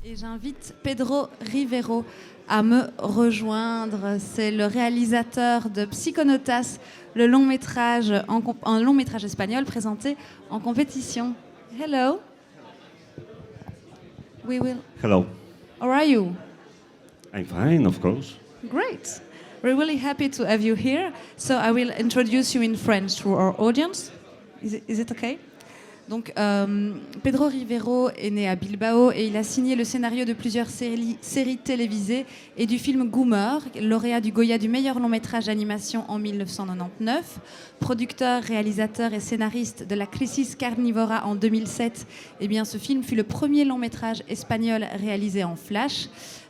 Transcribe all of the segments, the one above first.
Et j'invite Pedro Rivero à me rejoindre. C'est le réalisateur de Psiconautas, un long métrage espagnol présenté en compétition. Hello. We will. Hello. How are you? I'm fine, of course. Great. We're really happy to have you here. So I will introduce you in French to our audience. Is it okay? Donc, Pedro Rivero est né à Bilbao et il a signé le scénario de plusieurs séries télévisées et du film 𝗙𝗢𝗟𝗪𝗪, lauréat du Goya du meilleur long métrage d'animation en 1999. Producteur, réalisateur et scénariste de la 𝗙𝗢𝗟𝗪𝗪𝗪 carnivora en 2007, eh bien, ce film fut le premier long métrage espagnol réalisé en flash.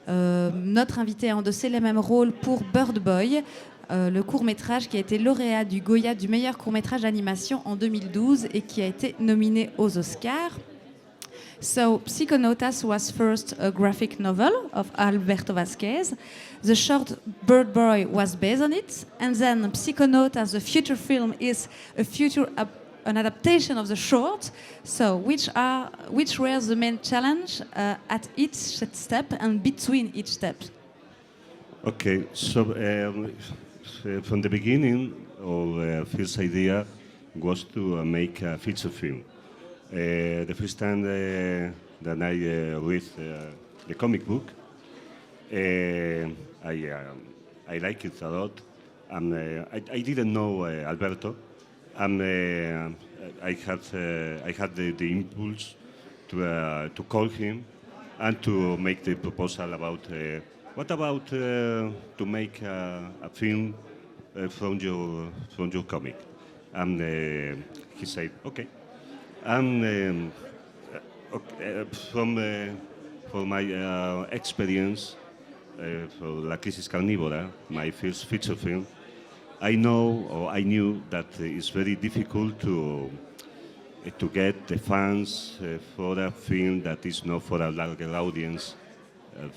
Notre invité a endossé les mêmes rôles pour Bird Boy, le court-métrage qui a été lauréat du Goya du meilleur court-métrage d'animation en 2012 et qui a été nominé aux Oscars. So, Psiconautas was first a graphic novel of Alberto Vázquez. The short Bird Boy was based on it, and then Psiconautas, the future film, is an adaptation of the short. So, which were the main challenge at each step and between each step? Okay, so from the beginning, our first idea was to make a feature film. The first time that I read the comic book, I liked it a lot. I didn't know Alberto, and I had the impulse to call him and to make the proposal about what about to make a film from your comic, and he said okay. And from my experience for 𝗙𝗢𝗟𝗪𝗪𝗪𝗪, my first feature film, I knew that it's very difficult to get the fans for a film that is not for a larger audience,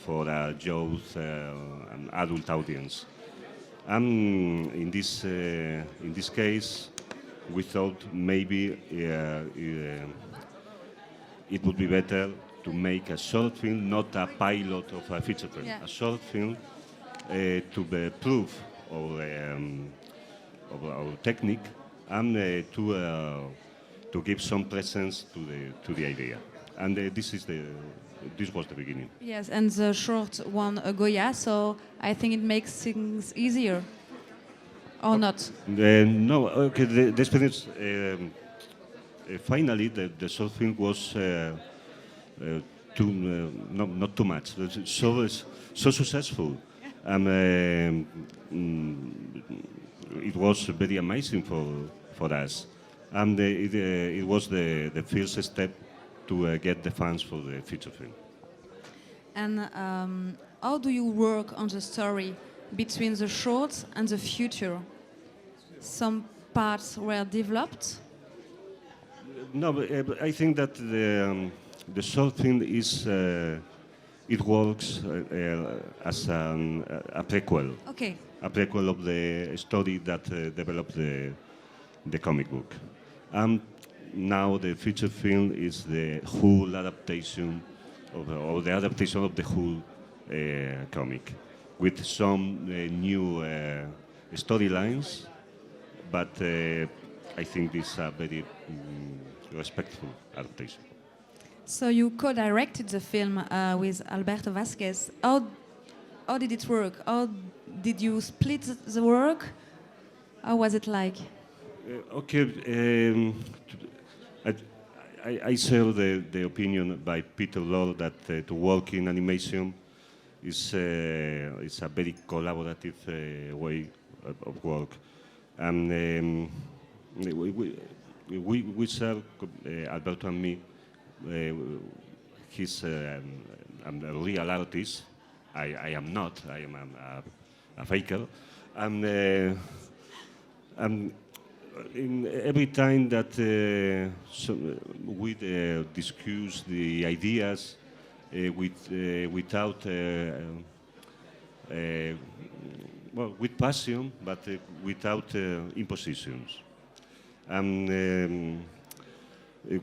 for a youth and adult audience. And in this case, we thought maybe it would be better to make a short film, not a pilot of a feature film. Yeah. A short film to prove our technique and to give some presence to the idea. And this was the beginning. Yes, and the short won a Goya, so I think it makes things easier. Or not? No, okay, the experience, finally, the short film was not too much, so successful. It was very amazing for us. And it was the first step to get the funds for the feature film. And how do you work on the story between the short and the future? Some parts were developed? No, but I think that the short film is it works as a prequel. Okay. A prequel of the story that developed the comic book. And now the feature film is the whole adaptation or the adaptation of the whole comic with some new storylines, but I think this is a very respectful adaptation. So you co-directed the film with Alberto Vázquez. How did it work? How did you split the work? How was it like? Okay, I share the opinion by Peter Lorre that to work in animation is a very collaborative way of work. And we share, Alberto and me, he's a real artist. I am not. I am a faker. And in every time that we discuss the ideas without with passion, but without impositions.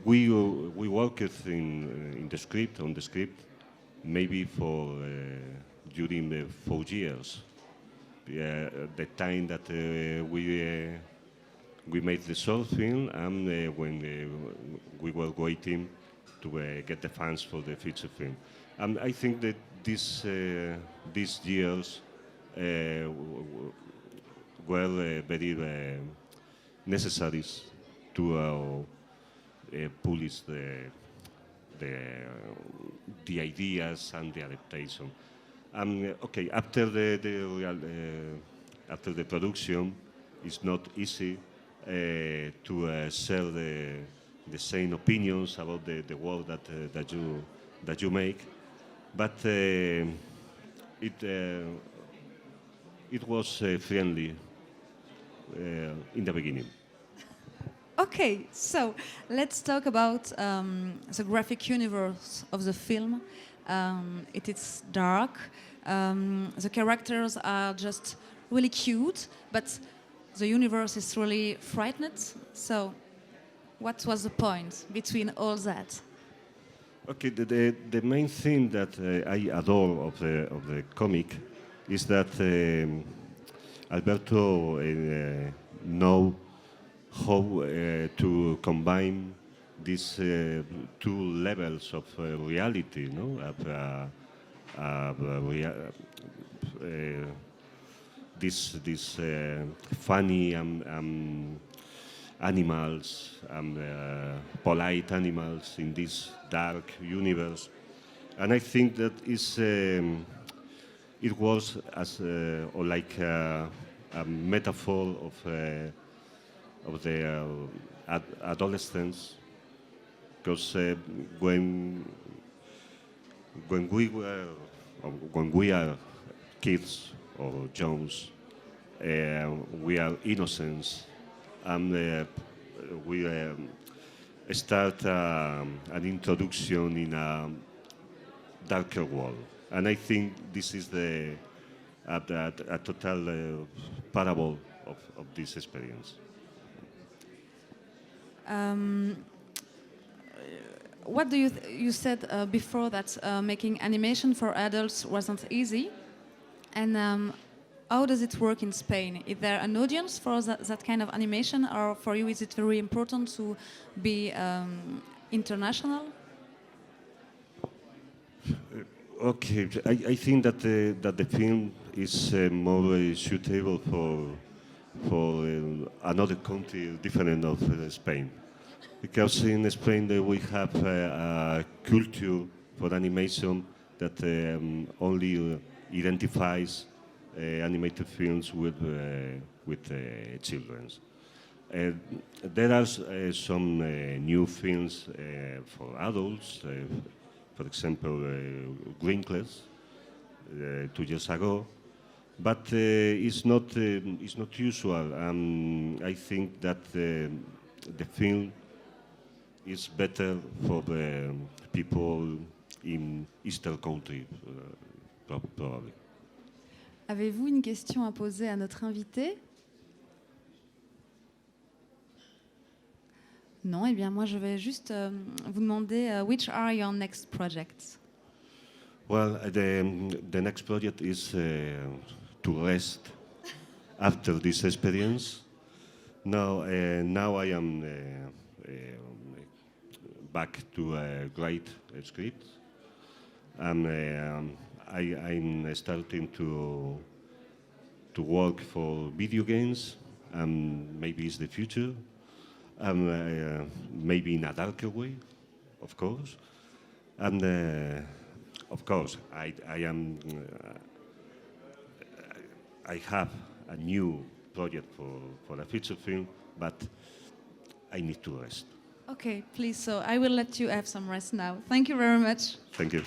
We worked on the script maybe for during the 4 years. The time that we made the short film, and when we were waiting to get the funds for the feature film. I think that these years were very necessary to polish the ideas and the adaptation. Okay, after the production, it's not easy to share the same opinions about the work that you make, but it was friendly in the beginning. Okay, so let's talk about the graphic universe of the film. It is dark. The characters are just really cute, but the universe is really frightened. So, what was the point between all that? Okay, the main thing that I adore of the comic is that Alberto know how to combine these two levels of reality, no? This funny animals and polite animals in this dark universe, and I think that it was as or like a metaphor of the adolescence, because when we are kids or Jones, we are innocents, and we start an introduction in a darker world. And I think this is a total parable of this experience. What do you said before that making animation for adults wasn't easy, and how does it work in Spain? Is there an audience for that kind of animation, or for you is it very important to be international? Okay, I think that the film is more suitable for another country different of Spain, because in Spain we have a culture for animation that only identifies animated films with children. There are some new films for adults. For example, Winkles, 2 years ago, but it's not usual. I think that the film is better for the people in Eastern country, probably. Avez-vous une question à poser à notre invité? Non, eh bien moi je vais juste vous demander which are your next projects? Well, the next project is to rest after this experience. Now I am back to write scripts, and I'm starting to work for video games, and maybe it's the future. Maybe in a darker way, of course. And of course, I have a new project for a feature film, but I need to rest. Okay, please. So I will let you have some rest now. Thank you very much. Thank you.